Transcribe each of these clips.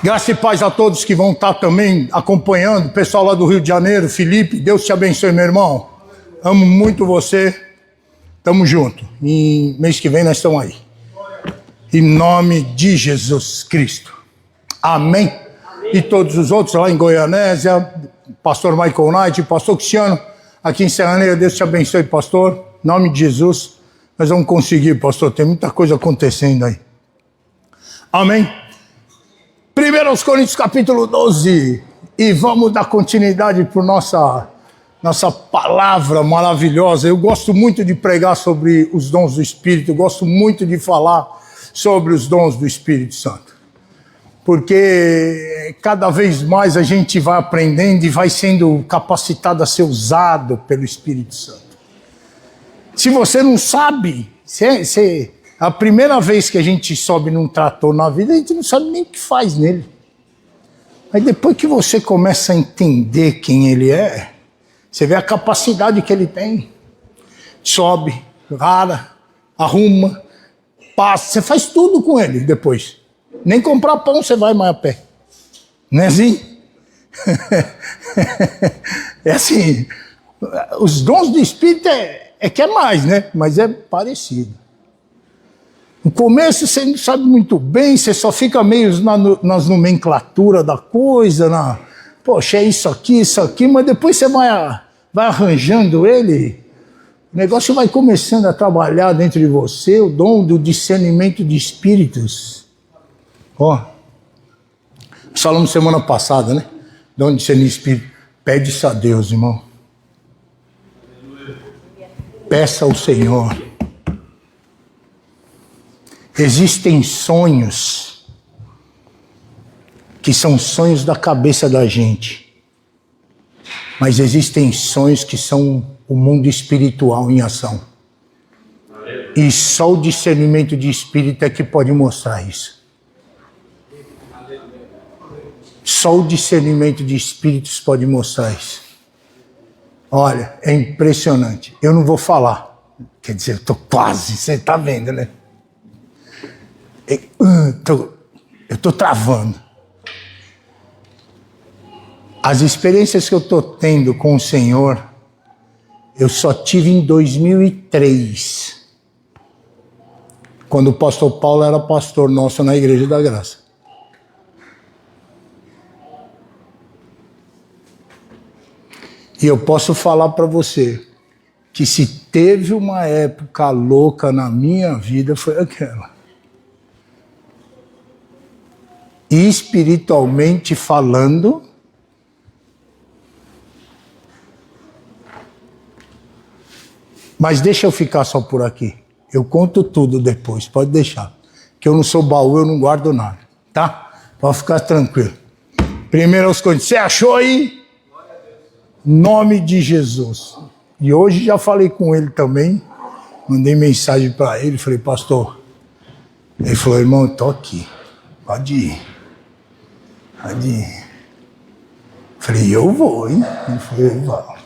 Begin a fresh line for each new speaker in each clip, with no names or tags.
Graça e paz a todos que vão estar também acompanhando, o pessoal lá do Rio de Janeiro, Felipe, Deus te abençoe, meu irmão. Amo muito você, tamo junto. E mês que vem nós estamos aí. Em nome de Jesus Cristo. Amém. E todos os outros lá em Goianésia, pastor Michael Knight, pastor Cristiano, aqui em Serraneira, Deus te abençoe, pastor. Em nome de Jesus, nós vamos conseguir, pastor, tem muita coisa acontecendo aí. Amém. 1 Coríntios capítulo 12, e vamos dar continuidade para nossa palavra maravilhosa. Eu gosto muito de pregar sobre os dons do Espírito, eu gosto muito de falar sobre os dons do Espírito Santo, porque cada vez mais a gente vai aprendendo e vai sendo capacitado a ser usado pelo Espírito Santo. Se você não sabe, a primeira vez que a gente sobe num trator na vida, a gente não sabe nem o que faz nele. Aí depois que você começa a entender quem ele é, você vê a capacidade que ele tem. Sobe, rara, arruma, passa, você faz tudo com ele depois. Nem comprar pão você vai mais a pé. Não é assim? É assim, os dons do Espírito é que é mais, né? Mas é parecido. No começo você não sabe muito bem, você só fica meio nas nomenclaturas da coisa, poxa, é isso aqui, mas depois você vai arranjando ele, o negócio vai começando a trabalhar dentro de você, o dom do discernimento de espíritos. Falamos semana passada, né? Dom de discernir espírito. Pede isso a Deus, irmão. Peça ao Senhor. Existem sonhos que são sonhos da cabeça da gente, mas existem sonhos que são o mundo espiritual em ação. E só o discernimento de espírito é que pode mostrar isso. Só o discernimento de espíritos pode mostrar isso. Olha, é impressionante. Eu não vou falar. Quer dizer, eu estou quase, você está vendo, né? Eu estou travando. As experiências que eu estou tendo com o Senhor, eu só tive em 2003, quando o pastor Paulo era pastor nosso na Igreja da Graça. E eu posso falar para você que se teve uma época louca na minha vida, foi aquela. Espiritualmente falando, mas deixa eu ficar só por aqui. Eu conto tudo depois, pode deixar. Que eu não sou baú, eu não guardo nada, tá? Pode ficar tranquilo. 1 Coríntios, você achou aí? Nome de Jesus. E hoje já falei com ele também, mandei mensagem para ele, falei, pastor. Ele falou, irmão, eu tô aqui, pode ir. Pode ir. Falei, eu vou, hein? Ele falou, vamos.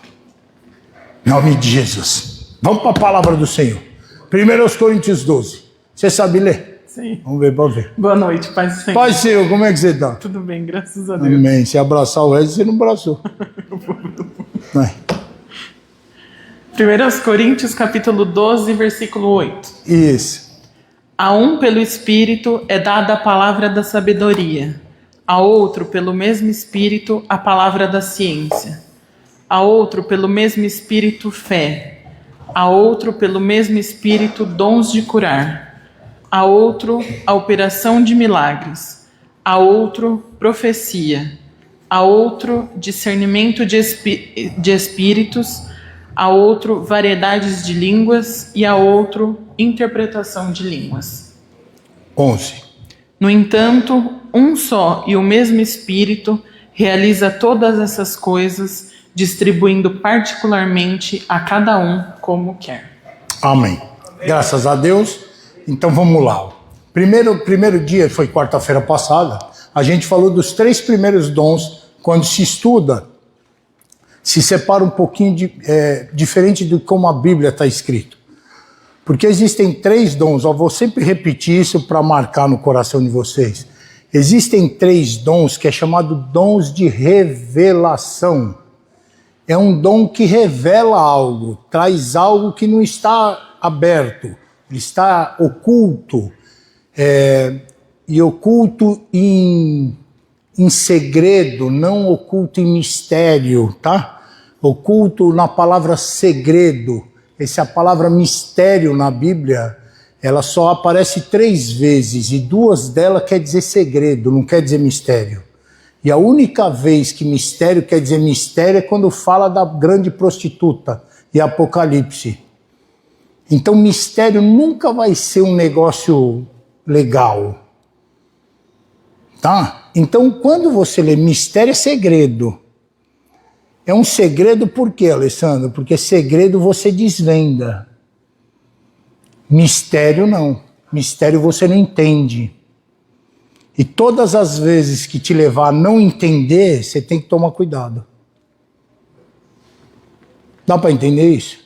Nome de Jesus. Vamos para a palavra do Senhor. 1 Coríntios 12. Você sabe ler?
Sim.
Vamos ver, pode ver.
Boa noite, Pai do Senhor.
Pai Senhor, como é que você está?
Tudo bem, graças a Deus.
Amém. Se abraçar o resto, você não abraçou. Vai.
1 Coríntios capítulo 12, versículo 8.
Isso.
A um pelo Espírito é dada a palavra da sabedoria, a outro pelo mesmo Espírito a palavra da ciência, a outro pelo mesmo Espírito fé, a outro pelo mesmo Espírito dons de curar, a outro a operação de milagres, a outro profecia, a outro discernimento de espíritos, a outro variedades de línguas e a outro interpretação de línguas.
11.
No entanto, um só e o mesmo Espírito realiza todas essas coisas, distribuindo particularmente a cada um como quer.
Amém. Graças a Deus. Então vamos lá. Primeiro dia, foi quarta-feira passada, a gente falou dos 3 primeiros dons. Quando se estuda, se separa um pouquinho diferente de como a Bíblia está escrito. Porque existem 3 dons, eu vou sempre repetir isso para marcar no coração de vocês. Existem 3 dons que é chamado dons de revelação. É um dom que revela algo, traz algo que não está aberto, ele está oculto, e oculto em segredo, não oculto em mistério, tá? Oculto na palavra segredo. Essa palavra mistério na Bíblia, ela só aparece 3 vezes, e 2 delas quer dizer segredo, não quer dizer mistério. E a única vez que mistério quer dizer mistério é quando fala da grande prostituta e Apocalipse. Então mistério nunca vai ser um negócio legal. Tá? Então quando você lê mistério é segredo. É um segredo por quê, Alessandro? Porque segredo você desvenda. Mistério não. Mistério você não entende. E todas as vezes que te levar a não entender, você tem que tomar cuidado. Dá para entender isso?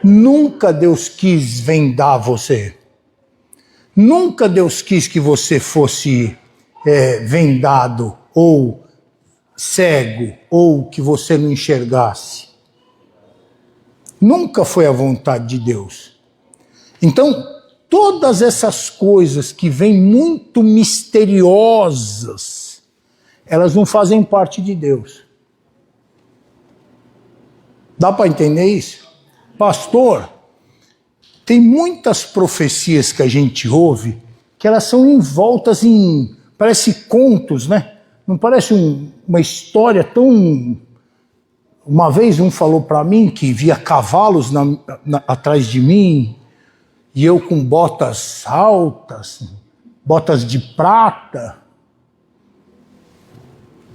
Nunca Deus quis vendar você. Nunca Deus quis que você fosse vendado ou cego ou que você não enxergasse. Nunca foi a vontade de Deus. Então, todas essas coisas que vêm muito misteriosas, elas não fazem parte de Deus. Dá para entender isso? Pastor, tem muitas profecias que a gente ouve que elas são envoltas em, parece contos, né? Não parece uma história tão... Uma vez um falou para mim que via cavalos atrás de mim, e eu com botas altas, botas de prata.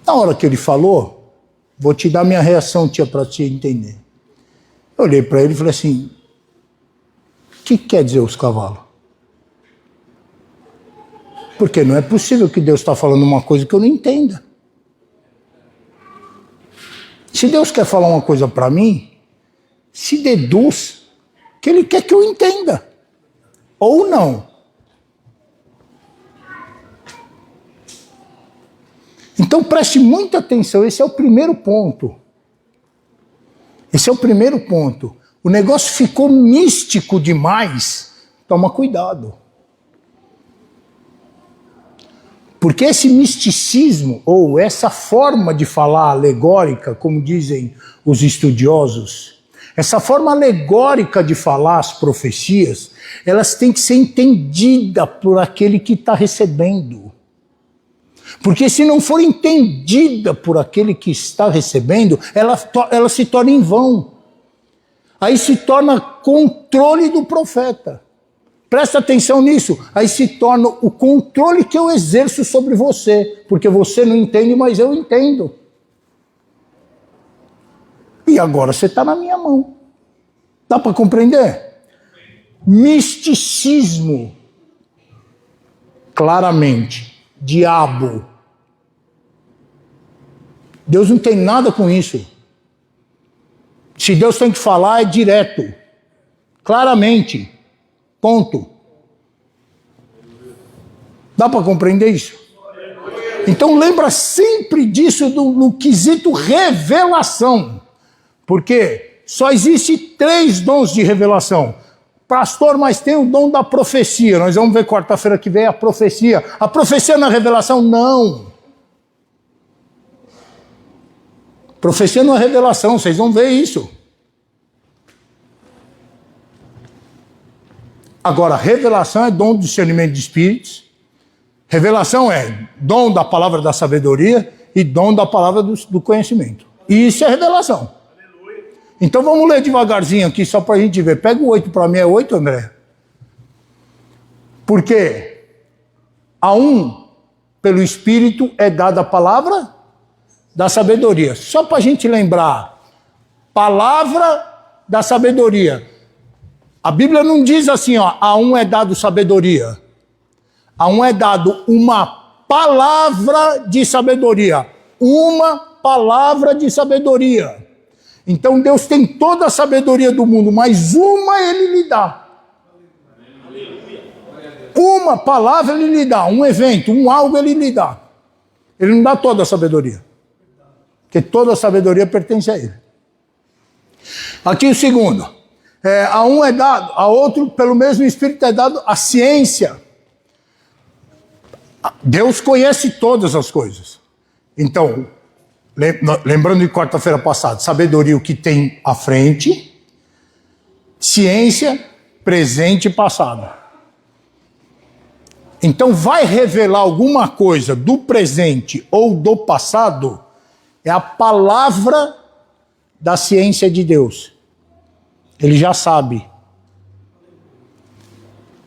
Na hora que ele falou, vou te dar minha reação, tia, para te entender. Eu olhei para ele e falei assim, o que quer dizer os cavalos? Porque não é possível que Deus está falando uma coisa que eu não entenda. Se Deus quer falar uma coisa para mim, se deduz que Ele quer que eu entenda. Ou não. Então preste muita atenção, esse é o primeiro ponto. Esse é o primeiro ponto. O negócio ficou místico demais, toma cuidado. Porque esse misticismo, ou essa forma de falar alegórica, como dizem os estudiosos, essa forma alegórica de falar as profecias, elas têm que ser entendidas por aquele que está recebendo. Porque se não for entendida por aquele que está recebendo, ela se torna em vão. Aí se torna controle do profeta. Presta atenção nisso. Aí se torna o controle que eu exerço sobre você. Porque você não entende, mas eu entendo. E agora você está na minha mão. Dá para compreender? Misticismo. Claramente. Diabo. Deus não tem nada com isso. Se Deus tem que falar, é direto. Claramente. Ponto. Dá para compreender isso? Então lembra sempre disso no quesito revelação. Porque só existe 3 dons de revelação. Pastor, mas tem o dom da profecia. Nós vamos ver quarta-feira que vem a profecia. A profecia não é revelação? Não. Profecia não é revelação, vocês vão ver isso. Agora, revelação é dom do discernimento de espíritos. Revelação é dom da palavra da sabedoria e dom da palavra do conhecimento. E isso é revelação. Então vamos ler devagarzinho aqui, só para a gente ver. Pega o 8 para mim, é 8, André? Porque a um, pelo Espírito, é dada a palavra da sabedoria. Só para a gente lembrar. Palavra da sabedoria. A Bíblia não diz assim, ó, a um é dado sabedoria. A um é dado uma palavra de sabedoria. Uma palavra de sabedoria. Então Deus tem toda a sabedoria do mundo, mas uma Ele lhe dá. Uma palavra ele lhe dá, um evento, um algo ele lhe dá. Ele não dá toda a sabedoria. Porque toda a sabedoria pertence a ele. Aqui o segundo. A um é dado, a outro, pelo mesmo Espírito, é dado a ciência. Deus conhece todas as coisas. Então, lembrando de quarta-feira passada, sabedoria o que tem à frente, ciência, presente e passado. Então, vai revelar alguma coisa do presente ou do passado, é a palavra da ciência de Deus. Ele já sabe.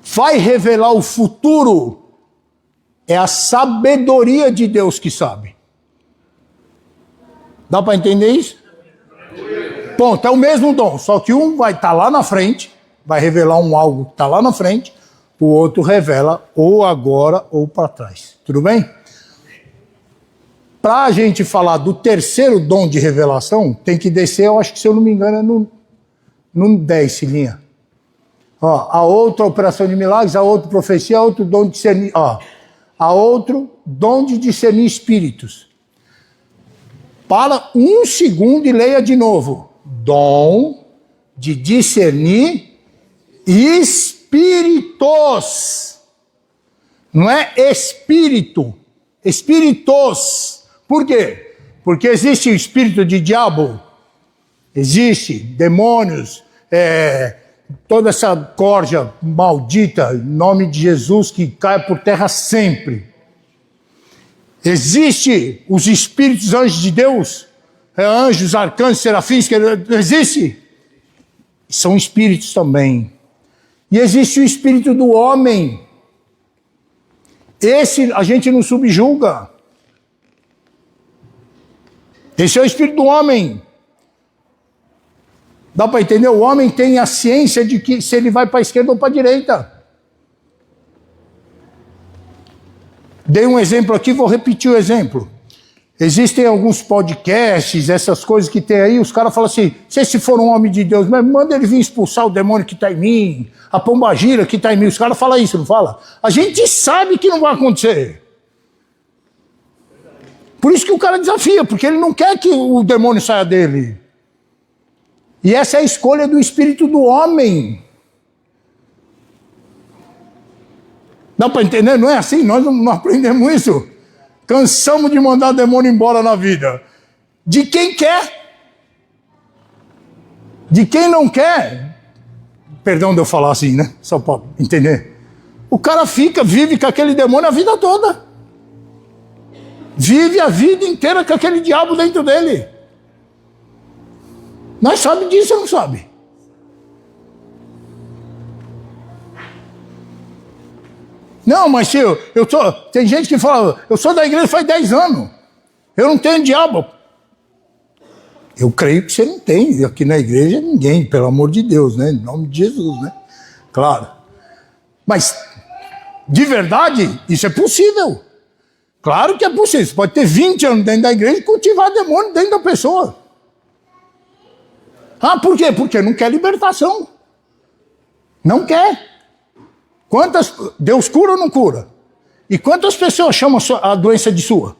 Vai revelar o futuro, é a sabedoria de Deus que sabe. Dá para entender isso? Ponto, é o mesmo dom, só que um vai estar lá na frente, vai revelar um algo que está lá na frente, o outro revela ou agora ou para trás. Tudo bem? Para a gente falar do terceiro dom de revelação, tem que descer, eu acho que se eu não me engano é no 10, Cilinha. Ó, a outra operação de milagres, a outra profecia, a outro dom de discernir, a outro dom de discernir espíritos. Para um segundo e leia de novo. Dom de discernir espíritos. Não é espírito. Espíritos. Por quê? Porque existe o espírito de diabo. Existe demônios. Toda essa corja maldita, em nome de Jesus, que cai por terra sempre. Existe os espíritos anjos de Deus, anjos, arcanjos, serafins, que existe? São espíritos também. E existe o espírito do homem. Esse a gente não subjuga. Esse é o espírito do homem. Dá para entender? O homem tem a ciência de que se ele vai para a esquerda ou para a direita. Dei um exemplo aqui, vou repetir o exemplo. Existem alguns podcasts, essas coisas que tem aí, os caras falam assim, se esse for um homem de Deus, mas manda ele vir expulsar o demônio que está em mim, a pombagira que está em mim. Os caras falam isso, não fala? A gente sabe que não vai acontecer. Por isso que o cara desafia, porque ele não quer que o demônio saia dele. E essa é a escolha do espírito do homem. Dá para entender? Não é assim? Nós não aprendemos isso. Cansamos de mandar o demônio embora na vida. De quem quer? De quem não quer? Perdão de eu falar assim, né? Só para entender. O cara vive com aquele demônio a vida toda. Vive a vida inteira com aquele diabo dentro dele. Nós sabemos disso ou não sabe? Não, mas se tem gente que fala, eu sou da igreja faz 10 anos, eu não tenho diabo. Eu creio que você não tem, aqui na igreja ninguém, pelo amor de Deus, né? Em nome de Jesus, né? Claro. Mas, de verdade, isso é possível. Claro que é possível, você pode ter 20 anos dentro da igreja e cultivar demônio dentro da pessoa. Ah, por quê? Porque não quer libertação. Não quer. Deus cura ou não cura? E quantas pessoas chamam a doença de sua?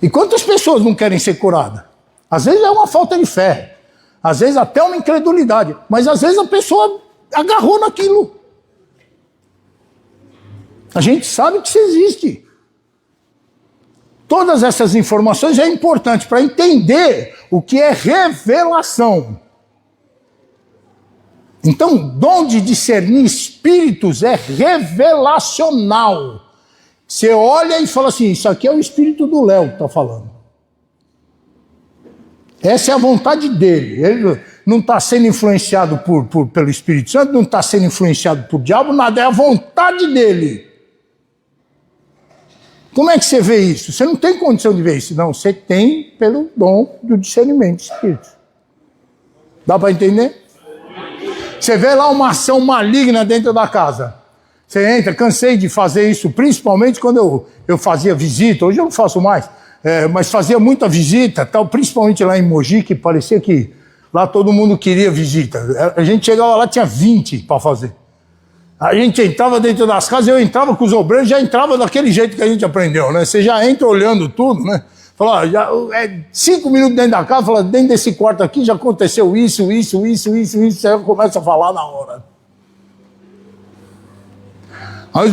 E quantas pessoas não querem ser curadas? Às vezes é uma falta de fé. Às vezes até uma incredulidade. Mas às vezes a pessoa agarrou naquilo. A gente sabe que isso existe. Todas essas informações é importante para entender o que é revelação. Então, dom de discernir espíritos é revelacional. Você olha e fala assim, isso aqui é o espírito do Léo que está falando. Essa é a vontade dele. Ele não está sendo influenciado pelo Espírito Santo, não está sendo influenciado por diabo, nada, é a vontade dele. Como é que você vê isso? Você não tem condição de ver isso. Não, você tem pelo dom do discernimento de espíritos. Dá para entender? Você vê lá uma ação maligna dentro da casa. Você entra, cansei de fazer isso, principalmente quando eu fazia visita. Hoje eu não faço mais, mas fazia muita visita, tal, principalmente lá em Mogi, que parecia que lá todo mundo queria visita. A gente chegava lá, tinha 20 para fazer. A gente entrava dentro das casas, eu entrava com os obreiros, já entrava daquele jeito que a gente aprendeu, né? Você já entra olhando tudo, né? Fala, já, 5 minutos dentro da casa, fala, dentro desse quarto aqui já aconteceu isso, aí eu começo a falar na hora. Aí os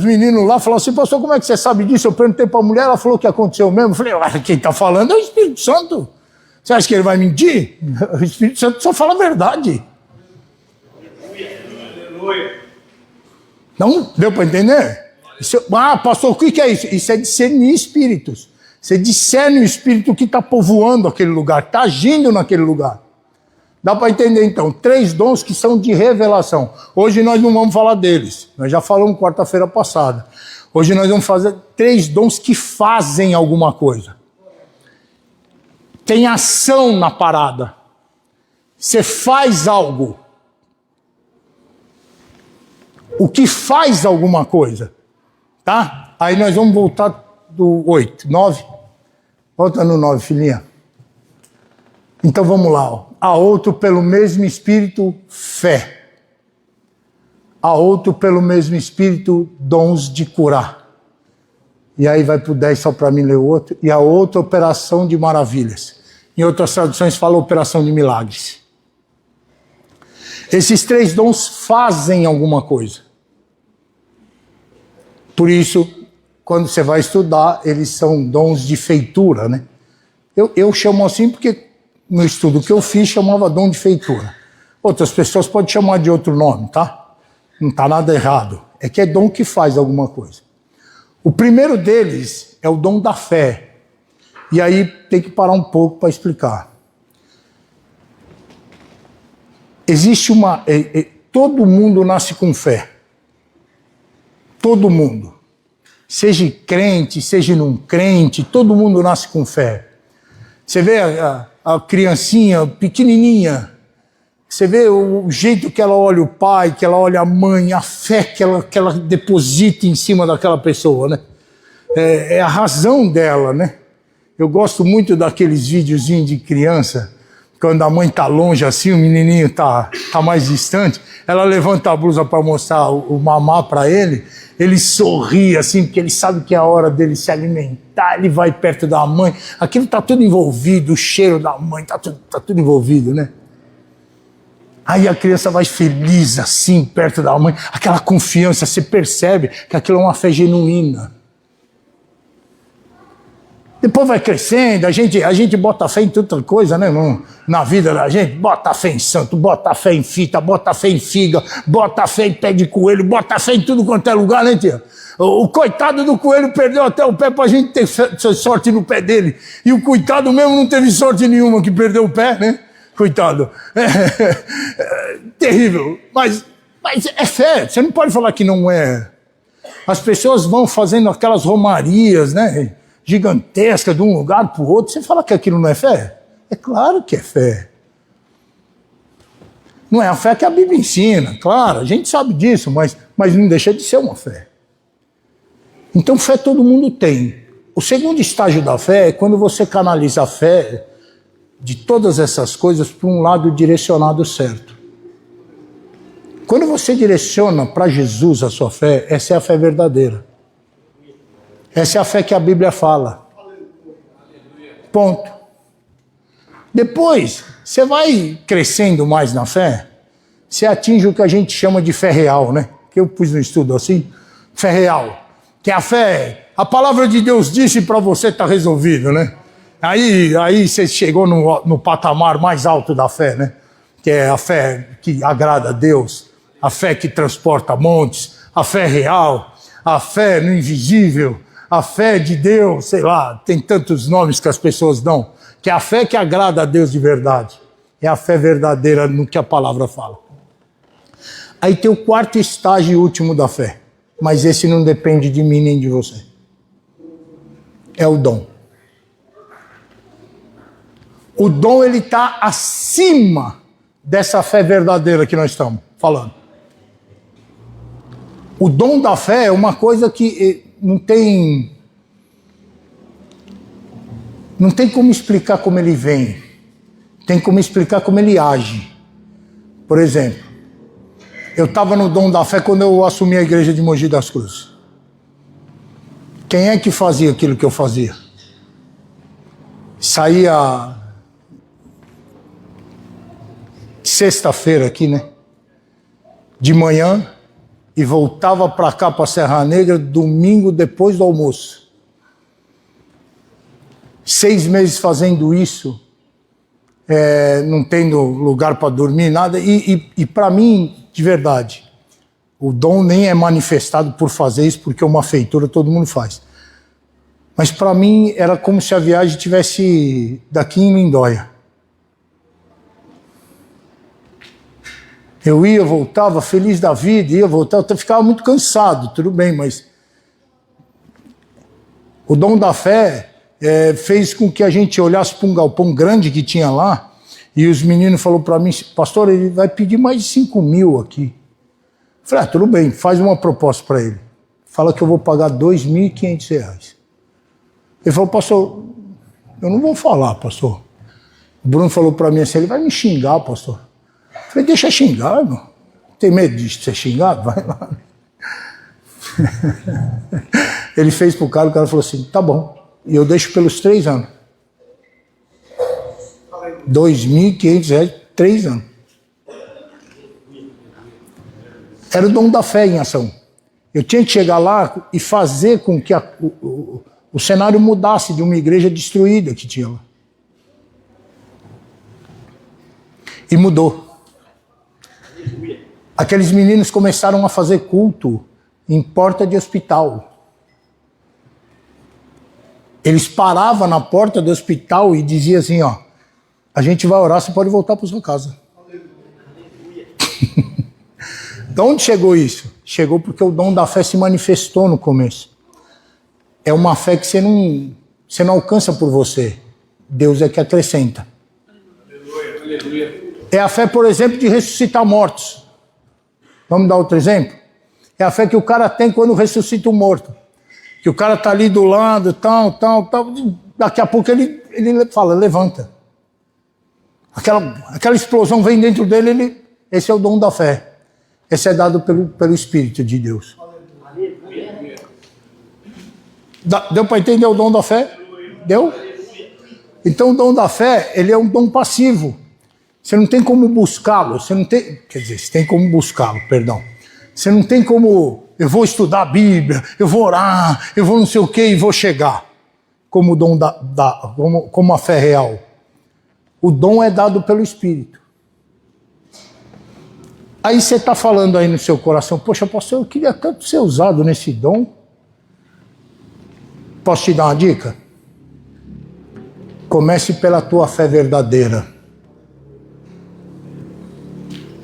meninos lá falaram assim, pastor, como é que você sabe disso? Eu perguntei para a mulher, ela falou que aconteceu mesmo. Eu falei, quem está falando é o Espírito Santo. Você acha que ele vai mentir? O Espírito Santo só fala a verdade. Não deu para entender? Pastor, o que é isso? Isso é discernir espíritos. Você discerne o espírito que está povoando aquele lugar, está agindo naquele lugar. Dá para entender então, 3 dons que são de revelação. Hoje nós não vamos falar deles, nós já falamos quarta-feira passada. Hoje nós vamos fazer 3 dons que fazem alguma coisa. Tem ação na parada. Você faz algo. O que faz alguma coisa. Tá? Aí nós vamos voltar do 8, 9. Volta no 9, filhinha. Então vamos lá, ó. A outro pelo mesmo Espírito, fé. A outro pelo mesmo Espírito, dons de curar. E aí vai para o 10 só para mim ler o outro. E a outra, operação de maravilhas. Em outras traduções fala operação de milagres. Esses 3 dons fazem alguma coisa. Por isso, quando você vai estudar, eles são dons de feitura, né? Eu chamo assim porque no estudo que eu fiz chamava dom de feitura. Outras pessoas podem chamar de outro nome, tá? Não está nada errado. É que é dom que faz alguma coisa. O primeiro deles é o dom da fé. E aí tem que parar um pouco para explicar. Existe uma... todo mundo nasce com fé. Todo mundo. Seja crente, seja não crente, todo mundo nasce com fé. Você vê a criancinha pequenininha, você vê o jeito que ela olha o pai, que ela olha a mãe, a fé que ela deposita em cima daquela pessoa, né? É a razão dela, né? Eu gosto muito daqueles videozinhos de criança, quando a mãe está longe assim, o menininho está mais distante, ela levanta a blusa para mostrar o mamá para ele sorri assim, porque ele sabe que é a hora dele se alimentar, ele vai perto da mãe, aquilo está tudo envolvido, o cheiro da mãe, está tudo envolvido, né? Aí a criança vai feliz assim, perto da mãe, aquela confiança, você percebe que aquilo é uma fé genuína. Depois vai crescendo, a gente bota fé em tanta coisa, né? Na vida da gente, bota fé em santo, bota fé em fita, bota fé em figa, bota fé em pé de coelho, bota fé em tudo quanto é lugar, né, tia? O coitado do coelho perdeu até o pé pra gente ter sorte no pé dele. E o coitado mesmo não teve sorte nenhuma que perdeu o pé, né? Coitado. Terrível. Mas é fé, você não pode falar que não é. As pessoas vão fazendo aquelas romarias, né? Gigantesca de um lugar para o outro, você fala que aquilo não é fé? É claro que é fé. Não é a fé que a Bíblia ensina, claro, a gente sabe disso, mas não deixa de ser uma fé. Então fé todo mundo tem. O segundo estágio da fé é quando você canaliza a fé de todas essas coisas para um lado direcionado certo. Quando você direciona para Jesus a sua fé, essa é a fé verdadeira. Essa é a fé que a Bíblia fala. Ponto. Depois, você vai crescendo mais na fé, você atinge o que a gente chama de fé real, né? Que eu pus no estudo assim, fé real. Que é a fé, a palavra de Deus disse para você, está resolvido, né? Aí você chegou no patamar mais alto da fé, né? Que é a fé que agrada a Deus, a fé que transporta montes, a fé real, a fé no invisível, a fé de Deus, sei lá, tem tantos nomes que as pessoas dão, que é a fé que agrada a Deus de verdade. É a fé verdadeira no que a palavra fala. Aí tem o 4º estágio e último da fé, mas esse não depende de mim nem de você. É o dom. O dom, ele está acima dessa fé verdadeira que nós estamos falando. O dom da fé é uma coisa que não tem como explicar como ele vem. Tem como explicar como ele age. Por exemplo, Eu estava no dom da fé quando eu assumi a igreja de Mogi das Cruzes. Quem é que fazia aquilo que eu fazia? Saía sexta-feira aqui, né? De manhã e voltava para cá, para Serra Negra, domingo depois do almoço. 6 meses fazendo isso, não tendo lugar para dormir, nada. E para mim, de verdade, o dom nem é manifestado por fazer isso, porque uma feitura todo mundo faz. Mas para mim era como se a viagem tivesse daqui em Lindóia. Eu ia, voltava, feliz da vida, ia, voltava, eu ficava muito cansado, tudo bem, mas o dom da fé fez com que a gente olhasse para um galpão grande que tinha lá, e os meninos falaram para mim, pastor, ele vai pedir mais de 5 mil aqui. Eu falei, tudo bem, faz uma proposta para ele. Fala que eu vou pagar R$2.500. Ele falou, pastor, eu não vou falar, pastor. O Bruno falou para mim assim, ele vai me xingar, pastor. Eu falei, deixa xingar, irmão. Tem medo de ser xingado? Vai lá. Ele fez pro cara, o cara falou assim, tá bom. E eu deixo pelos 3 anos. R$2.500, 3 anos. Era o dom da fé em ação. Eu tinha que chegar lá e fazer com que o cenário mudasse de uma igreja destruída que tinha lá. E mudou. Aqueles meninos começaram a fazer culto em porta de hospital. Eles paravam na porta do hospital e diziam assim, ó, a gente vai orar, você pode voltar para sua casa. De onde chegou isso? Chegou porque o dom da fé se manifestou no começo. É uma fé que você não alcança por você. Deus é que acrescenta. É a fé, por exemplo, de ressuscitar mortos. Vamos dar outro exemplo? É a fé que o cara tem quando ressuscita um morto. Que o cara está ali do lado, tal. Daqui a pouco ele fala, levanta. Aquela explosão vem dentro dele, esse é o dom da fé. Esse é dado pelo Espírito de Deus. Deu para entender o dom da fé? Deu? Então o dom da fé, ele é um dom passivo. Você não tem como buscá-lo, você tem como buscá-lo, perdão. Você não tem como, eu vou estudar a Bíblia, eu vou orar, eu vou não sei o quê e vou chegar. Como o dom como a fé real. O dom é dado pelo Espírito. Aí você está falando aí no seu coração, poxa, pastor, eu queria tanto ser usado nesse dom. Posso te dar uma dica? Comece pela tua fé verdadeira.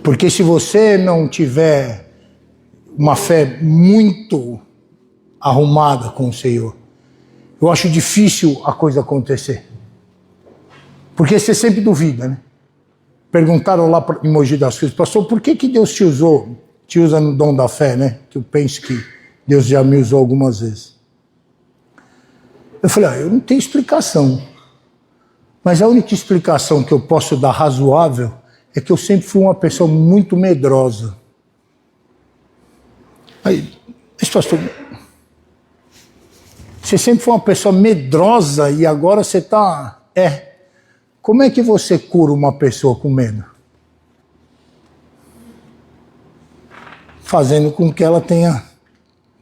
Porque se você não tiver uma fé muito arrumada com o Senhor, eu acho difícil a coisa acontecer. Porque você sempre duvida, né? Perguntaram lá em Mogi das Cruzes, pastor, por que Deus te usa no dom da fé, né? Que eu penso que Deus já me usou algumas vezes. Eu falei, eu não tenho explicação. Mas a única explicação que eu posso dar razoável é que eu sempre fui uma pessoa muito medrosa. Aí, mas pastor, você sempre foi uma pessoa medrosa e agora você está... Como é que você cura uma pessoa com medo? Fazendo com que ela tenha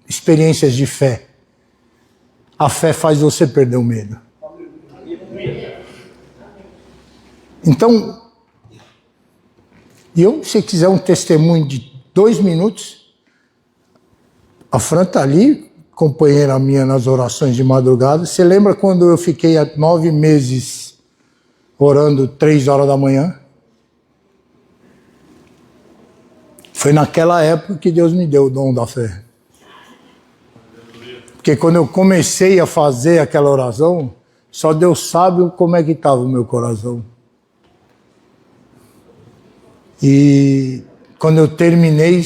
experiências de fé. A fé faz você perder o medo. Então, se você quiser um testemunho de 2 minutos, a Fran está ali, companheira minha nas orações de madrugada. Você lembra quando eu fiquei há 9 meses orando 3 horas da manhã? Foi naquela época que Deus me deu o dom da fé. Porque quando eu comecei a fazer aquela oração, só Deus sabe como é que estava o meu coração. E quando eu terminei,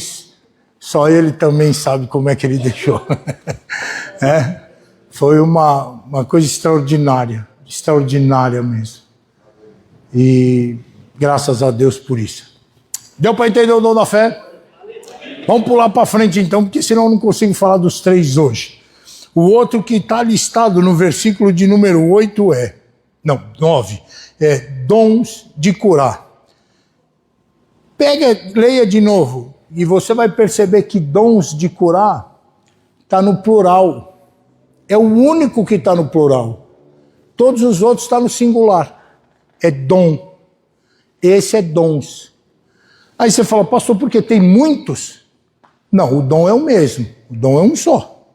só Ele também sabe como é que Ele deixou. Foi uma coisa extraordinária mesmo. E graças a Deus por isso. Deu para entender o dom da fé? Vamos pular para frente então, porque senão eu não consigo falar dos 3 hoje. O outro que está listado no versículo de número 8 9, é dons de curar. Leia de novo, e você vai perceber que dons de curar está no plural. É o único que está no plural. Todos os outros estão no singular. É dom. Esse é dons. Aí você fala, pastor, porque tem muitos? Não, o dom é o mesmo. O dom é um só.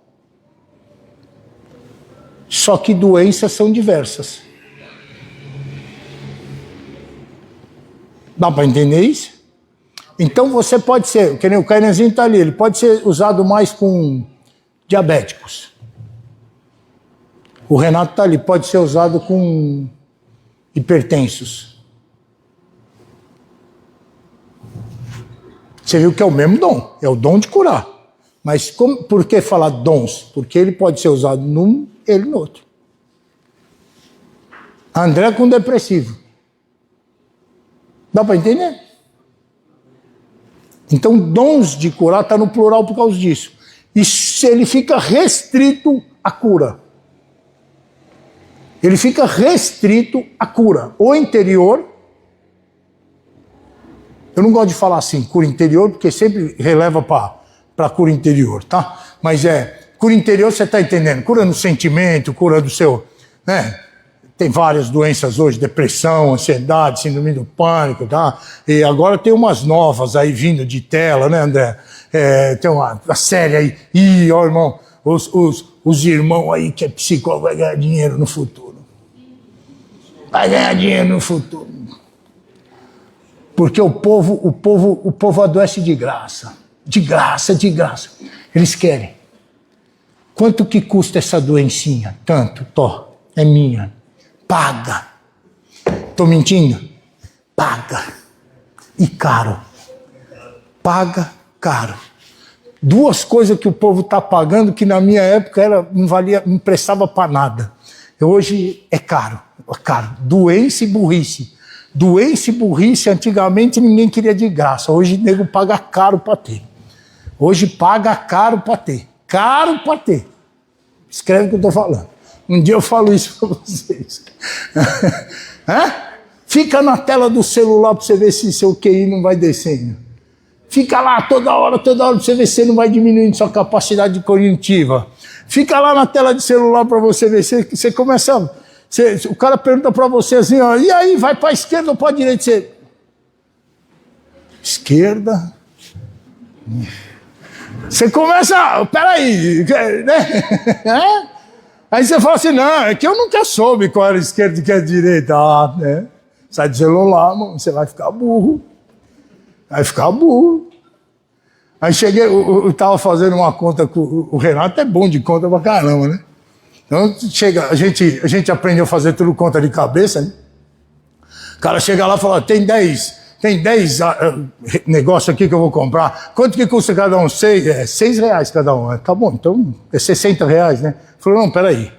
Só que doenças são diversas. Dá para entender isso? Então você pode ser, que nem o Cainanzinho está ali, ele pode ser usado mais com diabéticos. O Renato está ali, pode ser usado com hipertensos. Você viu que é o mesmo dom, é o dom de curar. Mas por que falar dons? Porque ele pode ser usado num, ele no outro. André com depressivo. Dá para entender? Então, dons de curar está no plural por causa disso. E ele fica restrito à cura. Ele fica restrito à cura. O interior. Eu não gosto de falar assim, cura interior, porque sempre releva para a cura interior, tá? Mas cura interior, você está entendendo? Cura no sentimento, cura do seu... né? Tem várias doenças hoje, depressão, ansiedade, síndrome do pânico, tá? E agora tem umas novas aí vindo de tela, né, André? Tem uma série aí. Ih, ó, irmão, os irmãos aí que é psicólogo vai ganhar dinheiro no futuro. Vai ganhar dinheiro no futuro. Porque o povo adoece de graça. De graça, de graça. Eles querem. Quanto que custa essa doencinha? Tanto, é minha. Paga. Estou mentindo? Paga. E caro. Paga, caro. 2 coisas que o povo está pagando que na minha época não valia, não prestava para nada. Hoje é caro. Caro. Doença e burrice. Doença e burrice, antigamente ninguém queria de graça. Hoje o nego paga caro para ter. Hoje paga caro para ter. Caro para ter. Escreve o que eu estou falando. Um dia eu falo isso para vocês. Fica na tela do celular para você ver se seu QI não vai descendo. Fica lá toda hora para você ver se não vai diminuindo sua capacidade cognitiva. Fica lá na tela de celular para você ver se você começa... o cara pergunta para você assim, ó, e aí, vai para a esquerda ou para a direita? Você... Esquerda? Você começa, peraí, né? Aí você fala assim, não, é que eu nunca soube qual era a esquerda e qual era a direita. Ah, né? Sai do celular, mano, você vai ficar burro. Vai ficar burro. Aí cheguei, eu estava fazendo uma conta com o Renato, é bom de conta pra caramba, né? Então, a gente aprendeu a fazer tudo conta de cabeça, né? O cara chega lá e fala, tem 10 negócios aqui que eu vou comprar. Quanto que custa cada um? 6 reais cada um. Tá bom, então é 60 reais, né? Falou, não, peraí.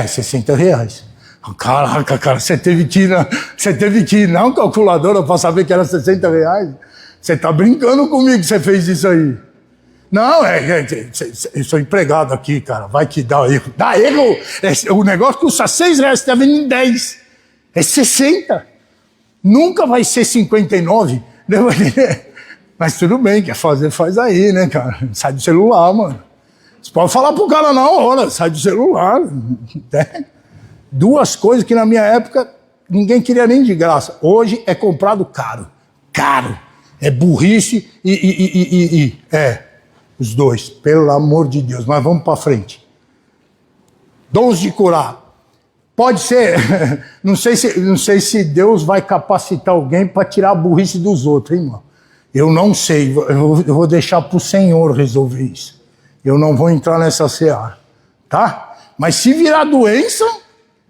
60 reais. Caraca, cara, você teve que ir na calculadora para saber que era 60 reais? Você tá brincando comigo que você fez isso aí. Não, eu sou empregado aqui, cara, vai que dá erro. Dá erro! O negócio custa 6 reais, você tá vendendo 10. É 60. Nunca vai ser 59. Mas tudo bem, quer fazer, faz aí, né, cara? Sai do celular, mano. Você pode falar pro cara na hora, sai do celular. Né? 2 coisas que na minha época ninguém queria nem de graça. Hoje é comprado caro. Caro. É burrice e os 2, pelo amor de Deus. Mas vamos para frente. Dons de curar. Pode ser, não sei se Deus vai capacitar alguém para tirar a burrice dos outros, hein, irmão? Eu não sei, eu vou deixar para o Senhor resolver isso. Eu não vou entrar nessa seara, tá? Mas se virar doença,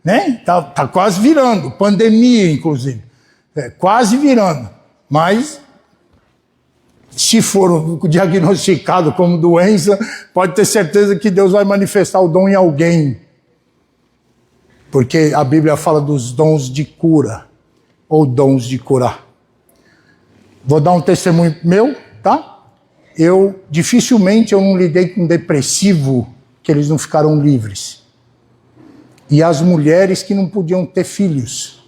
né? Tá quase virando, pandemia inclusive, quase virando. Mas se for diagnosticado como doença, pode ter certeza que Deus vai manifestar o dom em alguém. Porque a Bíblia fala dos dons de cura, ou dons de curar. Vou dar um testemunho meu, tá? dificilmente eu não lidei com depressivo que eles não ficaram livres. E as mulheres que não podiam ter filhos.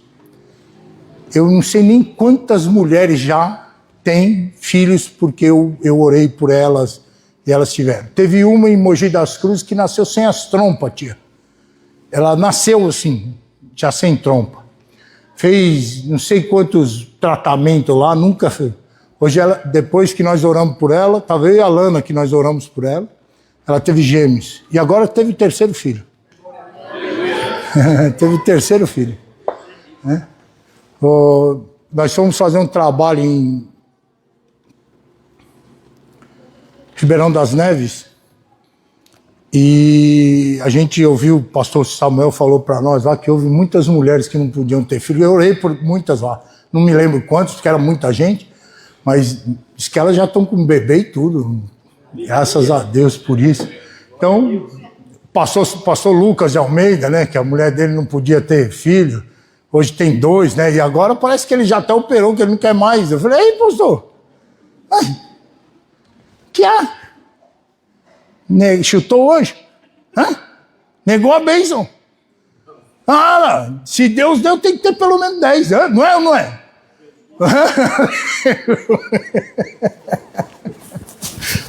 Eu não sei nem quantas mulheres já têm filhos porque eu orei por elas e elas tiveram. Teve uma em Mogi das Cruzes que nasceu sem as trompas, tia. Ela nasceu assim, já sem trompa. Fez não sei quantos tratamentos lá, nunca fez. Hoje, depois que nós oramos por ela, estava eu e a Lana que nós oramos por ela, ela teve gêmeos. E agora teve o terceiro filho. Teve o terceiro filho. Né? Nós fomos fazer um trabalho em Ribeirão das Neves e a gente ouviu, o pastor Samuel falou para nós lá que houve muitas mulheres que não podiam ter filho. Eu orei por muitas lá, não me lembro quantos, porque era muita gente, mas diz que elas já estão com bebê e tudo, graças a Deus por isso. Então, pastor Lucas de Almeida, né, que a mulher dele não podia ter filho, hoje tem 2, né, e agora parece que ele já até operou, que ele não quer mais. Eu falei, ei, pastor, que há? Chutou hoje? Hã? Negou a bênção. Se Deus deu, tem que ter pelo menos 10, não é ou não é?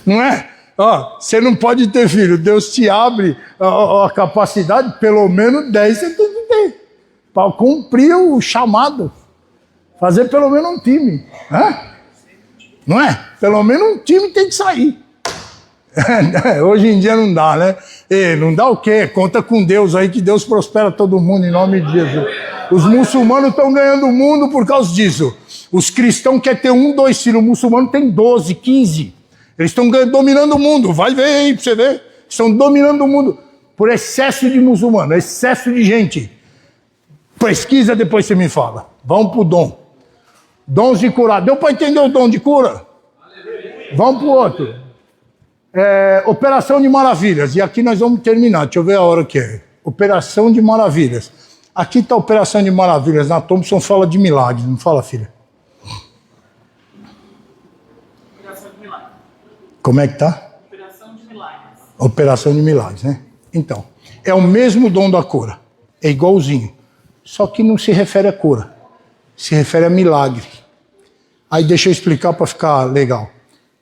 Não é? Você não pode ter filho, Deus te abre a capacidade, pelo menos 10 você tem que ter, para cumprir o chamado, fazer pelo menos um time. Não é? Pelo menos um time tem que sair. Hoje em dia não dá, né? Não dá o quê? Conta com Deus aí, que Deus prospera todo mundo em nome de Jesus. Os muçulmanos estão ganhando o mundo por causa disso. Os cristãos querem ter 1, 2 filhos, o muçulmano tem 12, 15. Eles estão dominando o mundo, vai ver aí pra você ver. Estão dominando o mundo por excesso de muçulmano, excesso de gente. Pesquisa, depois você me fala. Vamos pro dom. Dons de curar. Deu para entender o dom de cura? Vamos pro outro. Operação de Maravilhas. E aqui nós vamos terminar. Deixa eu ver a hora que é. Operação de Maravilhas. Aqui está a Operação de Maravilhas. Na Thompson fala de milagres, não fala, filha?
Operação de milagres.
Como é que tá?
Operação de milagres.
Operação de milagres, né? Então, é o mesmo dom da cura. É igualzinho. Só que não se refere a cura. Se refere a milagre. Aí deixa eu explicar para ficar legal.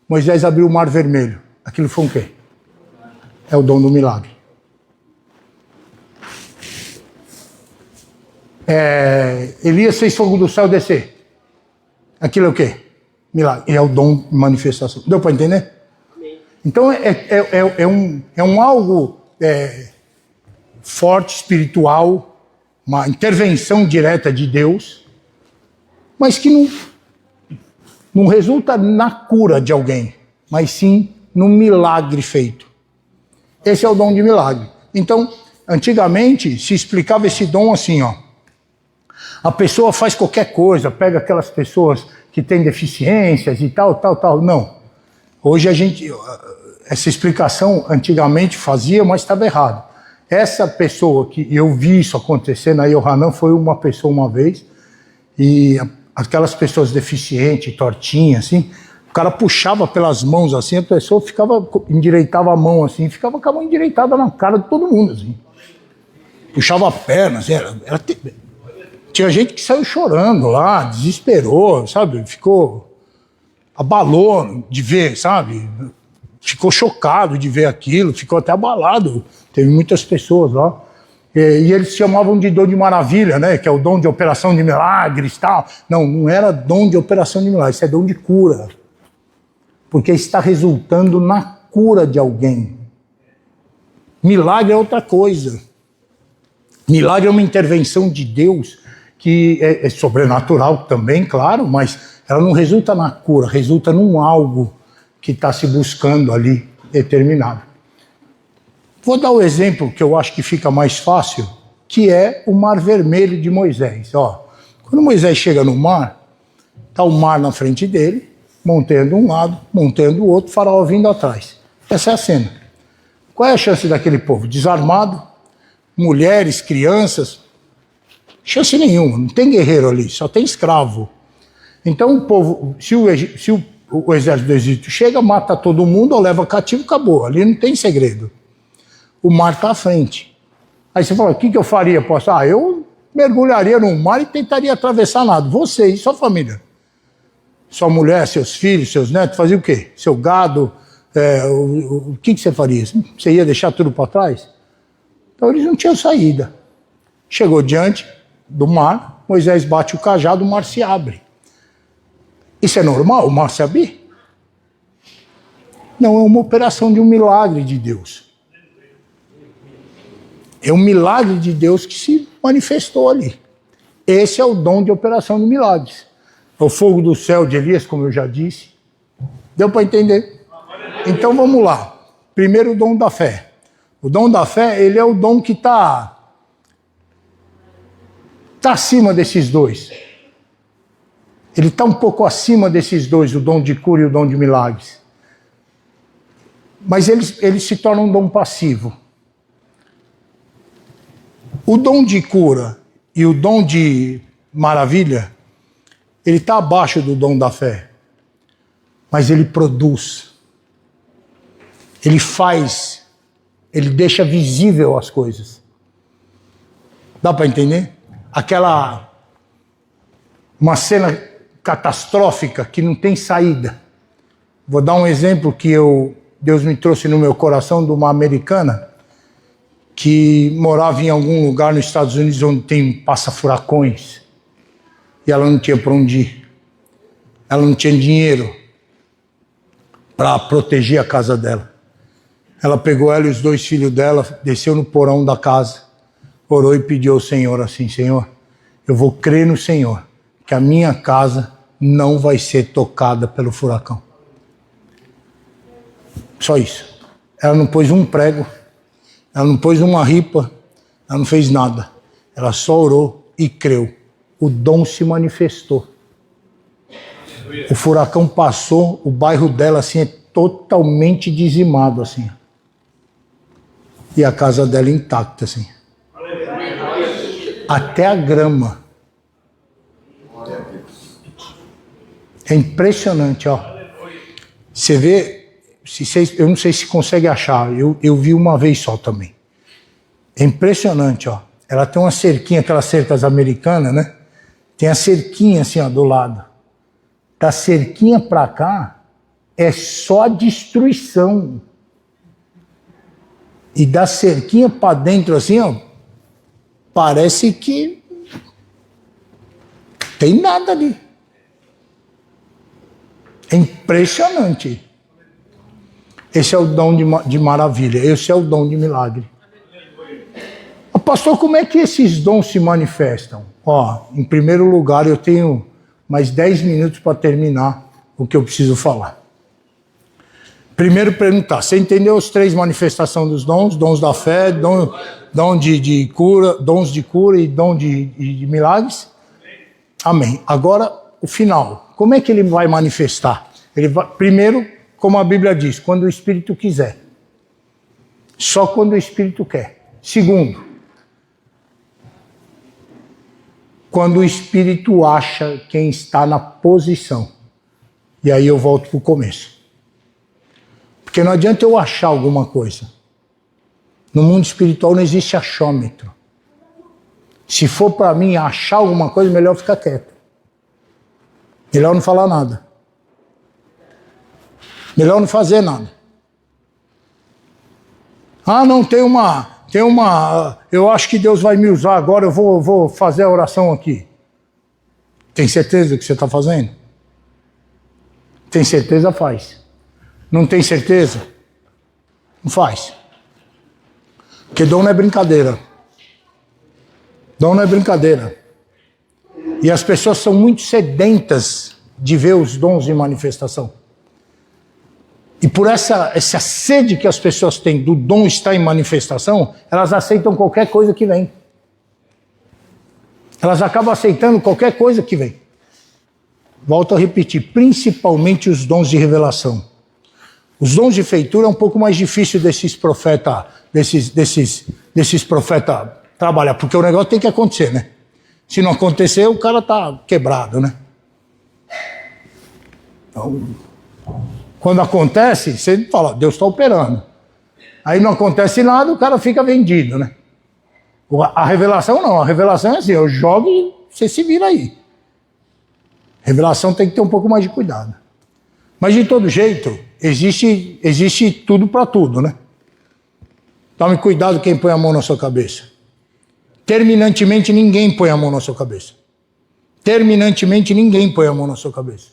Moisés abriu o Mar Vermelho. Aquilo foi um quê? É o dom do milagre. Elias fez fogo do céu descer. Aquilo é o quê? Milagre. É o dom de manifestação. Deu para entender? Amém. Então é um algo forte, espiritual, uma intervenção direta de Deus, mas que não resulta na cura de alguém, mas sim no milagre feito. Esse é o dom de milagre. Então, antigamente se explicava esse dom assim, a pessoa faz qualquer coisa, pega aquelas pessoas que têm deficiências e tal. Não. Hoje essa explicação antigamente fazia, mas estava errado. Essa pessoa que eu vi isso acontecer na Yohanan foi uma pessoa uma vez, e aquelas pessoas deficientes, tortinhas, assim, o cara puxava pelas mãos assim, a pessoa endireitava a mão assim, ficava com a mão endireitada na cara de todo mundo, assim. Puxava a perna, assim, tinha gente que saiu chorando lá, desesperou, sabe? Abalou de ver, sabe? Ficou chocado de ver aquilo, ficou até abalado. Teve muitas pessoas lá. E eles chamavam de dom de maravilha, né? Que é o dom de operação de milagres e tal. Não era dom de operação de milagres, isso é dom de cura. Porque está resultando na cura de alguém. Milagre é outra coisa. Milagre é uma intervenção de Deus que é sobrenatural também, claro, mas ela não resulta na cura, resulta num algo que está se buscando ali, determinado. Vou dar o exemplo que eu acho que fica mais fácil, que é o Mar Vermelho de Moisés. Quando Moisés chega no mar, está o mar na frente dele, montanha de um lado, montanha do outro, faraó vindo atrás. Essa é a cena. Qual é a chance daquele povo? Desarmado, mulheres, crianças, chance nenhuma, não tem guerreiro ali, só tem escravo. Então o povo, se o o exército do Egito chega, mata todo mundo, ou leva cativo, acabou. Ali não tem segredo. O mar está à frente. Aí você fala, o que eu faria? Eu mergulharia no mar e tentaria atravessar nada. Você e sua família. Sua mulher, seus filhos, seus netos, fazia o quê? Seu gado, o que você faria? Você ia deixar tudo para trás? Então eles não tinham saída. Chegou diante do mar, Moisés bate o cajado, o mar se abre. Isso é normal, o mar se abrir? Não, é uma operação de um milagre de Deus. É um milagre de Deus que se manifestou ali. Esse é o dom de operação de milagres. É o fogo do céu de Elias, como eu já disse. Deu para entender? Então vamos lá. Primeiro, o dom da fé. O dom da fé, ele é o dom que está acima desses dois. Ele está um pouco acima desses dois, o dom de cura e o dom de milagres. Mas ele se torna um dom passivo. O dom de cura e o dom de maravilha, ele está abaixo do dom da fé. Mas ele produz. Ele faz. Ele deixa visível as coisas. Dá para entender? Uma cena catastrófica que não tem saída. Vou dar um exemplo que Deus me trouxe no meu coração de uma americana que morava em algum lugar nos Estados Unidos onde tem passa-furacões. E ela não tinha para onde ir. Ela não tinha dinheiro para proteger a casa dela. Ela pegou ela e os 2 filhos dela, desceu no porão da casa, orou e pediu ao Senhor assim, Senhor, eu vou crer no Senhor, que a minha casa não vai ser tocada pelo furacão. Só isso. Ela não pôs um prego, ela não pôs uma ripa, ela não fez nada. Ela só orou e creu. O dom se manifestou. O furacão passou, o bairro dela assim é totalmente dizimado assim. E a casa dela intacta assim. Até a grama. É impressionante, ó. Você vê, eu não sei se consegue achar, eu vi uma vez só também. É impressionante, ó. Ela tem uma cerquinha, aquelas cercas americanas, né? Tem a cerquinha assim, ó, do lado. Da cerquinha pra cá é só destruição. E da cerquinha pra dentro assim, ó, parece que tem nada ali. É impressionante. Esse é o dom de maravilha, esse é o dom de milagre. Pastor, como é que esses dons se manifestam? Em primeiro lugar, eu tenho mais 10 minutos para terminar o que eu preciso falar. Primeiro perguntar, você entendeu as 3 manifestações dos dons? Dons da fé, dom de cura, dons de cura e dom de milagres? Amém. Agora, o final. Como é que ele vai manifestar? Ele vai, primeiro, como a Bíblia diz, quando o Espírito quiser. Só quando o Espírito quer. Segundo, quando o Espírito acha quem está na posição. E aí eu volto para o começo. Porque não adianta eu achar alguma coisa. No mundo espiritual não existe achômetro. Se for para mim achar alguma coisa, melhor ficar quieto. Melhor não falar nada. Melhor não fazer nada. Não, tem uma... Eu acho que Deus vai me usar agora, eu vou fazer a oração aqui. Tem certeza do que você está fazendo? Tem certeza? Faz. Não tem certeza? Não faz. Porque dom não é brincadeira. Dom não é brincadeira. E as pessoas são muito sedentas de ver os dons em manifestação. E por essa sede que as pessoas têm do dom estar em manifestação, elas aceitam qualquer coisa que vem. Elas acabam aceitando qualquer coisa que vem. Volto a repetir, principalmente os dons de revelação. Os dons de feitura é um pouco mais difícil desses profetas trabalhar, porque o negócio tem que acontecer, né? Se não acontecer, o cara tá quebrado, né? Então, Quando acontece, você fala, Deus está operando. Aí não acontece nada, o cara fica vendido, né? A revelação não, a revelação é assim, eu jogo e você se vira aí. Revelação tem que ter um pouco mais de cuidado. Mas de todo jeito, existe tudo para tudo, né? Tome cuidado quem põe a mão na sua cabeça. Terminantemente ninguém põe a mão na sua cabeça. Terminantemente ninguém põe a mão na sua cabeça.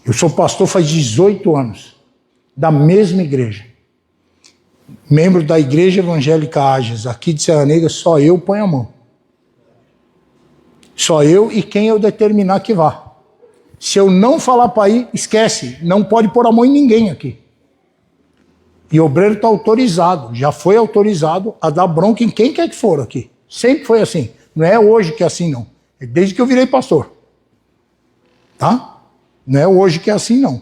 Eu sou pastor faz 18 anos, da mesma igreja. Membro da Igreja Evangélica Ágias, aqui de Serra Negra, só eu ponho a mão. Só eu e quem eu determinar que vá. Se eu não falar para ir, esquece, não pode pôr a mão em ninguém aqui. E o obreiro está autorizado, já foi autorizado a dar bronca em quem quer que for aqui. Sempre foi assim. Não é hoje que é assim, não. É desde que eu virei pastor. Tá? Não é hoje que é assim, não.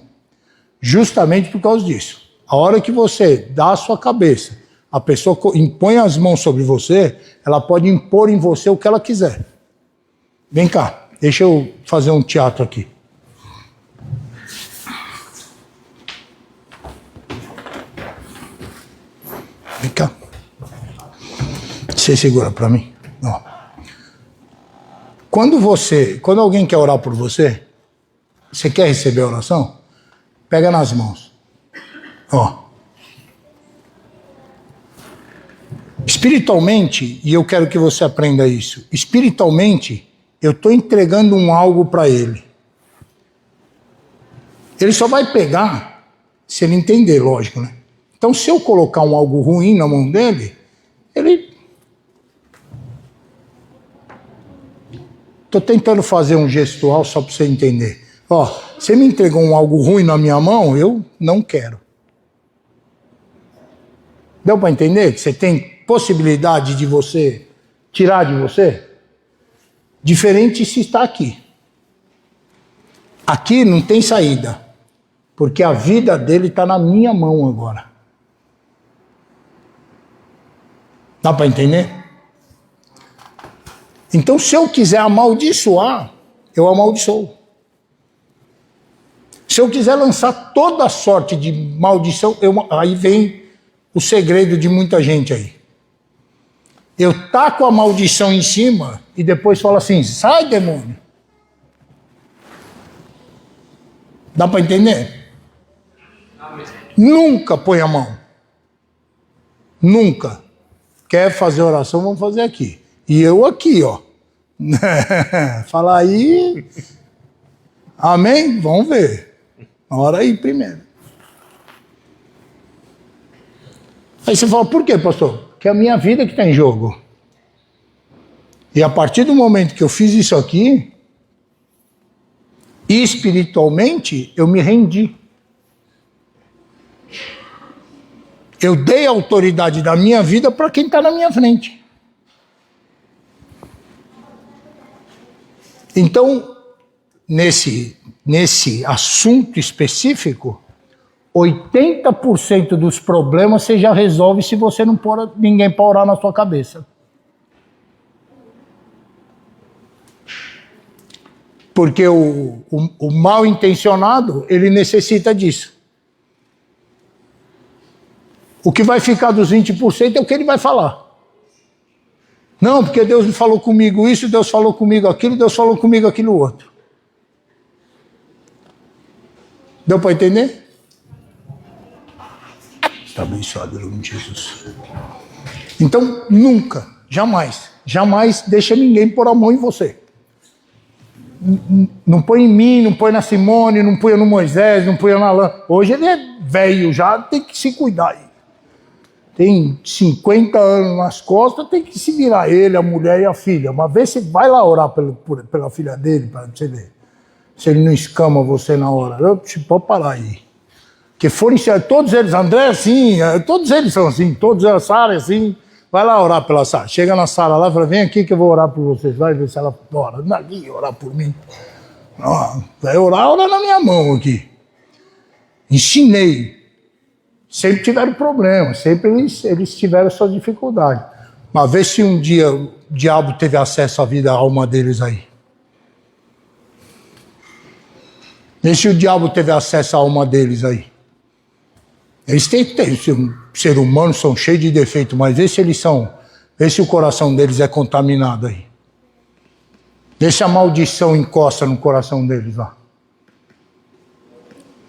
Justamente por causa disso. A hora que você dá a sua cabeça, a pessoa impõe as mãos sobre você, ela pode impor em você o que ela quiser. Vem cá, deixa eu fazer um teatro aqui. Vem cá. Você segura para mim? Ó. Quando alguém quer orar por você, você quer receber a oração? Pega nas mãos. Ó. Espiritualmente, e eu quero que você aprenda isso, espiritualmente, eu estou entregando algo para ele. Ele só vai pegar se ele entender, lógico, né? Então, se eu colocar algo ruim na mão dele, ele... Estou tentando fazer um gestual só para você entender. Ó, você me entregou algo ruim na minha mão, eu não quero. Deu para entender que você tem possibilidade de você tirar de você? Diferente se está aqui. Aqui não tem saída, porque a vida dele está na minha mão agora. Dá para entender? Então, se eu quiser amaldiçoar, eu amaldiçoo. Se eu quiser lançar toda sorte de maldição, aí vem o segredo de muita gente aí. Eu taco a maldição em cima e depois falo assim, sai demônio. Dá para entender? Amém. Nunca põe a mão. Nunca. Quer fazer oração, vamos fazer aqui. E eu aqui, ó. Fala aí. Amém? Vamos ver. Ora aí primeiro. Aí você fala, por quê, pastor? Porque é a minha vida que está em jogo. E a partir do momento que eu fiz isso aqui, espiritualmente, eu me rendi. Eu dei a autoridade da minha vida para quem está na minha frente. Então, nesse assunto específico, 80% dos problemas você já resolve se você não pôr ninguém para orar na sua cabeça. Porque o mal intencionado, ele necessita disso. O que vai ficar dos 20% é o que ele vai falar. Não, porque Deus falou comigo isso, Deus falou comigo aquilo, Deus falou comigo aquilo outro. Deu para entender? Está abençoado, em nome de Jesus. Então, nunca, jamais deixa ninguém pôr a mão em você. Não põe em mim, não põe na Simone, não põe no Moisés, não põe na Alain. Hoje ele é velho já, tem que se cuidar aí. Tem 50 anos nas costas, tem que se virar ele, a mulher e a filha. Uma vez você vai lá orar pela filha dele, para você ver. Se ele não escama você na hora. Pode parar aí. Que forem, todos eles, André assim, todos eles são assim, todos eles, Sara assim. Vai lá orar pela Sara. Chega na Sara lá e fala, vem aqui que eu vou orar por vocês. Vai ver se ela ora. Aqui, orar por mim. Vai orar, ora na minha mão aqui. Ensinei. Sempre tiveram problemas, sempre eles tiveram suas dificuldades. Mas vê se um dia o diabo teve acesso à vida, à alma deles aí. E se o diabo teve acesso à alma deles aí? Eles têm que ter, ser humanos são cheios de defeito, mas vê se eles são, vê se o coração deles é contaminado aí. Vê se a maldição encosta no coração deles lá.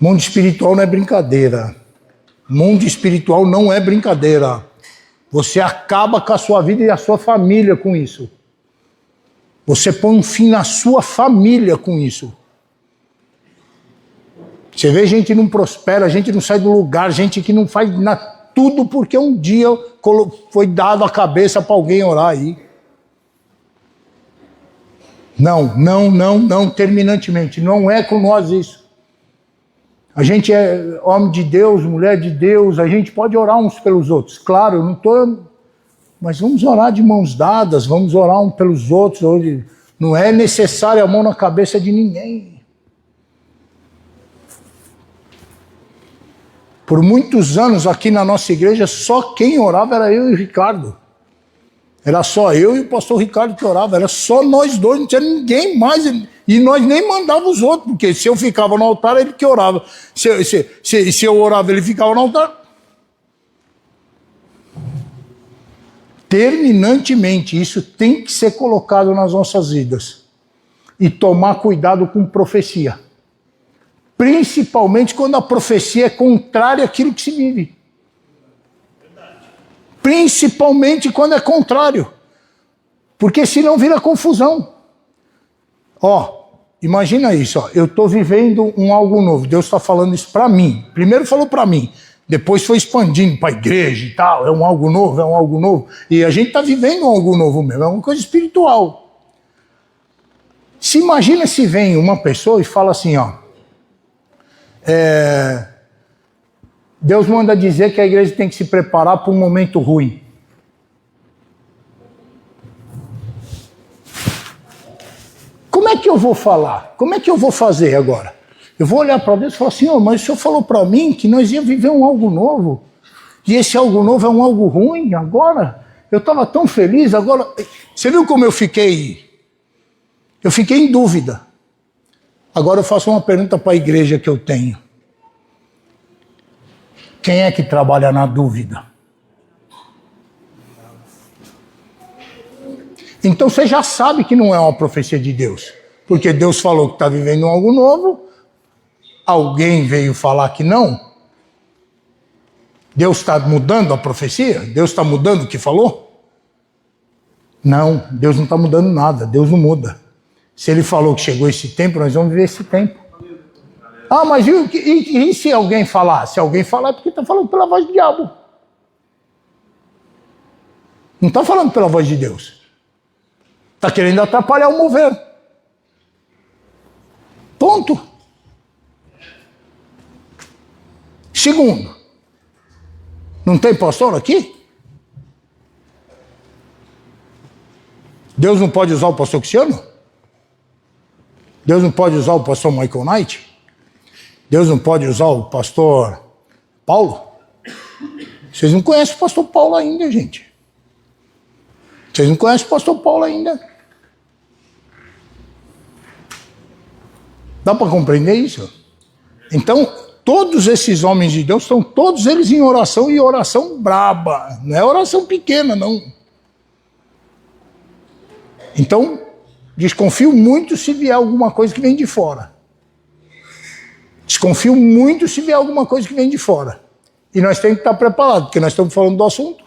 Mundo espiritual não é brincadeira. Mundo espiritual não é brincadeira. Você acaba com a sua vida e a sua família com isso. Você põe um fim na sua família com isso. Você vê gente que não prospera, gente que não sai do lugar, gente que não faz tudo porque um dia foi dado a cabeça para alguém orar aí. Não, terminantemente. Não é com nós isso. A gente é homem de Deus, mulher de Deus, a gente pode orar uns pelos outros. Claro, eu não estou... Mas vamos orar de mãos dadas, vamos orar uns pelos outros. Hoje não é necessário a mão na cabeça de ninguém. Por muitos anos aqui na nossa igreja, só quem orava era eu e o Ricardo. Era só eu e o pastor Ricardo que orava, era só nós dois, não tinha ninguém mais. E nós nem mandávamos os outros, porque se eu ficava no altar, ele que orava. Se eu orava, ele ficava no altar. Terminantemente, isso tem que ser colocado nas nossas vidas. E tomar cuidado com profecia. Principalmente quando a profecia é contrária àquilo que se vive. Principalmente quando é contrário. Porque senão vira confusão. Imagina isso, eu estou vivendo algo novo. Deus está falando isso para mim. Primeiro falou para mim, depois foi expandindo para a igreja e tal. É um algo novo. E a gente está vivendo algo novo mesmo, é uma coisa espiritual. Se imagina se vem uma pessoa e fala assim, Deus manda dizer que a igreja tem que se preparar para um momento ruim. Como é que eu vou falar? Como é que eu vou fazer agora? Eu vou olhar para Deus e falar assim, mas o Senhor falou para mim que nós íamos viver algo novo. E esse algo novo é algo ruim agora? Eu estava tão feliz, agora... Você viu como eu fiquei? Eu fiquei em dúvida. Agora eu faço uma pergunta para a igreja que eu tenho. Quem é que trabalha na dúvida? Então você já sabe que não é uma profecia de Deus. Porque Deus falou que está vivendo algo novo. Alguém veio falar que não. Deus está mudando a profecia? Deus está mudando o que falou? Não, Deus não está mudando nada. Deus não muda. Se ele falou que chegou esse tempo, nós vamos viver esse tempo. Mas e se alguém falar? Se alguém falar é porque está falando pela voz do diabo. Não está falando pela voz de Deus. Está querendo atrapalhar o mover. Ponto. Segundo, não tem pastor aqui? Deus não pode usar o pastor Cristiano? Deus não pode usar o pastor Michael Knight? Deus não pode usar o pastor Paulo? Vocês não conhecem o pastor Paulo ainda, gente. Vocês não conhecem o pastor Paulo ainda. Dá para compreender isso? Então, todos esses homens de Deus estão todos eles em oração, e oração braba. Não é oração pequena, não. Então, desconfio muito se vier alguma coisa que vem de fora. Desconfio muito se vier alguma coisa que vem de fora. E nós temos que estar preparados, porque nós estamos falando do assunto.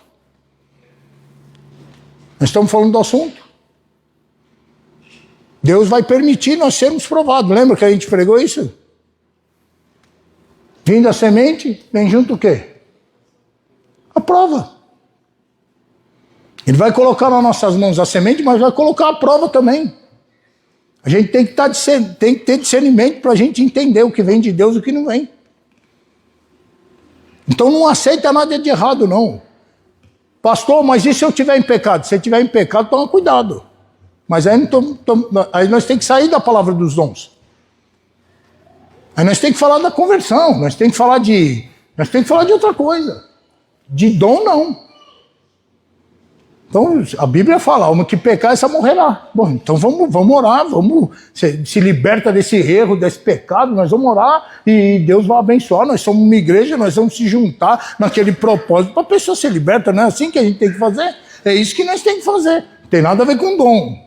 Nós estamos falando do assunto. Deus vai permitir nós sermos provados. Lembra que a gente pregou isso? Vindo a semente, vem junto o quê? A prova. Ele vai colocar nas nossas mãos a semente, mas vai colocar a prova também. A gente tem que ter discernimento para a gente entender o que vem de Deus e o que não vem. Então não aceita nada de errado, não. Pastor, mas e se eu estiver em pecado? Se eu estiver em pecado, toma cuidado. Mas aí nós temos que sair da palavra dos dons. Aí nós temos que falar da conversão, nós temos que falar de outra coisa. De dom, não. Então, a Bíblia fala, a alma que pecar, essa morrerá. Bom, então vamos orar, se liberta desse erro, desse pecado, nós vamos orar e Deus vai abençoar. Nós somos uma igreja, nós vamos se juntar naquele propósito para a pessoa ser liberta, não é assim que a gente tem que fazer? É isso que nós temos que fazer, não tem nada a ver com dom.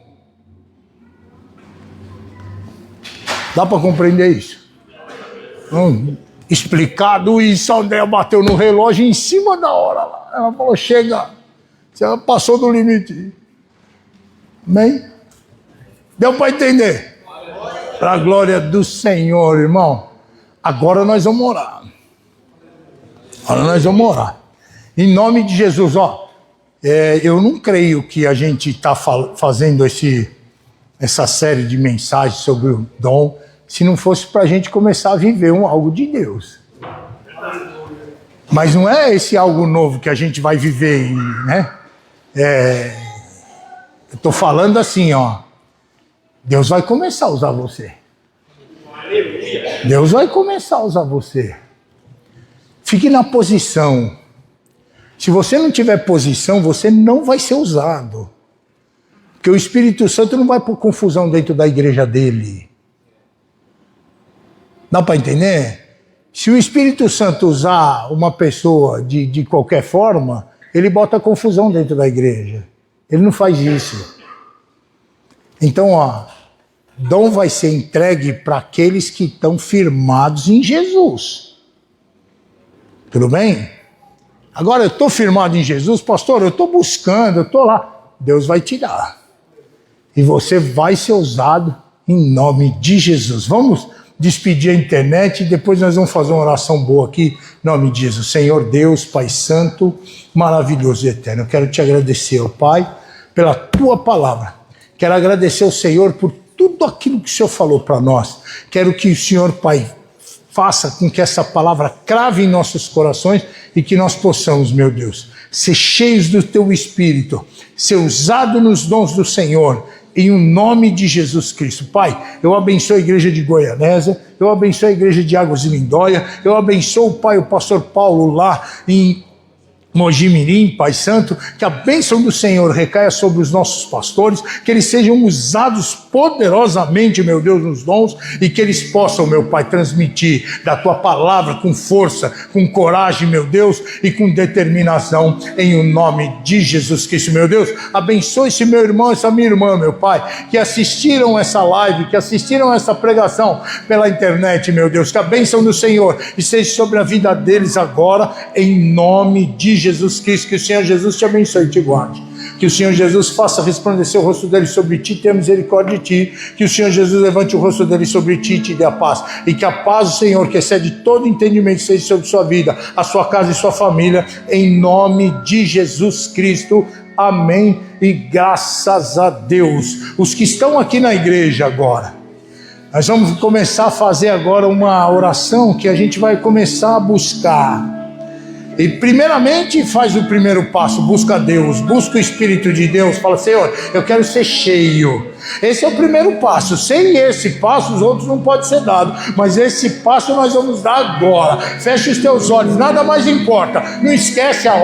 Dá para compreender isso? Explicado isso, a Andréia bateu no relógio em cima da hora lá. Ela falou, chega. Ela passou do limite. Amém? Deu para entender? Para a glória do Senhor, irmão. Agora nós vamos orar. Agora nós vamos orar. Em nome de Jesus, eu não creio que a gente está fazendo essa série de mensagens sobre o dom se não fosse para a gente começar a viver algo de Deus. Mas não é esse algo novo que a gente vai viver, né? Eu estou falando assim, Deus vai começar a usar você. Deus vai começar a usar você. Fique na posição. Se você não tiver posição, você não vai ser usado. Porque o Espírito Santo não vai pôr confusão dentro da igreja dele. Dá para entender? Se o Espírito Santo usar uma pessoa de qualquer forma, ele bota confusão dentro da igreja. Ele não faz isso. Então, dom vai ser entregue para aqueles que estão firmados em Jesus. Tudo bem? Agora, eu estou firmado em Jesus, pastor, eu estou buscando, eu estou lá. Deus vai te dar. E você vai ser usado em nome de Jesus. Vamos despedir a internet e depois nós vamos fazer uma oração boa aqui, em nome de Jesus. Senhor Deus, Pai Santo, maravilhoso e eterno, eu quero te agradecer, ó Pai, pela tua palavra. Quero agradecer ao Senhor por tudo aquilo que o Senhor falou para nós. Quero que o Senhor, Pai, faça com que essa palavra crave em nossos corações e que nós possamos, meu Deus, ser cheios do teu Espírito, ser usado nos dons do Senhor, em o nome de Jesus Cristo. Pai, eu abençoo a igreja de Goianésia, eu abençoo a igreja de Águas de Lindóia, eu abençoo, Pai, o pastor Paulo lá em Mojimirim, Pai Santo, que a bênção do Senhor recaia sobre os nossos pastores, que eles sejam usados poderosamente, meu Deus, nos dons, e que eles possam, meu Pai, transmitir da Tua palavra com força, com coragem, meu Deus, e com determinação, em o nome de Jesus Cristo, meu Deus. Abençoe esse meu irmão, essa minha irmã, meu Pai, que assistiram essa live, que assistiram essa pregação pela internet, meu Deus, que a bênção do Senhor esteja sobre a vida deles agora, em nome de Jesus Cristo. Que o Senhor Jesus te abençoe e te guarde. Que o Senhor Jesus faça resplandecer o rosto dele sobre ti, tenha misericórdia de ti. Que o Senhor Jesus levante o rosto dele sobre ti e te dê a paz. E que a paz do Senhor, que excede todo entendimento, seja sobre sua vida, a sua casa e sua família, em nome de Jesus Cristo. Amém e graças a Deus. Os que estão aqui na igreja agora, nós vamos começar a fazer agora uma oração que a gente vai começar a buscar. E primeiramente faz o primeiro passo, busca Deus, busca o Espírito de Deus, fala, Senhor, eu quero ser cheio. Esse é o primeiro passo. Sem esse passo os outros não podem ser dados, mas esse passo nós vamos dar agora. Fecha os teus olhos, nada mais importa, não esquece a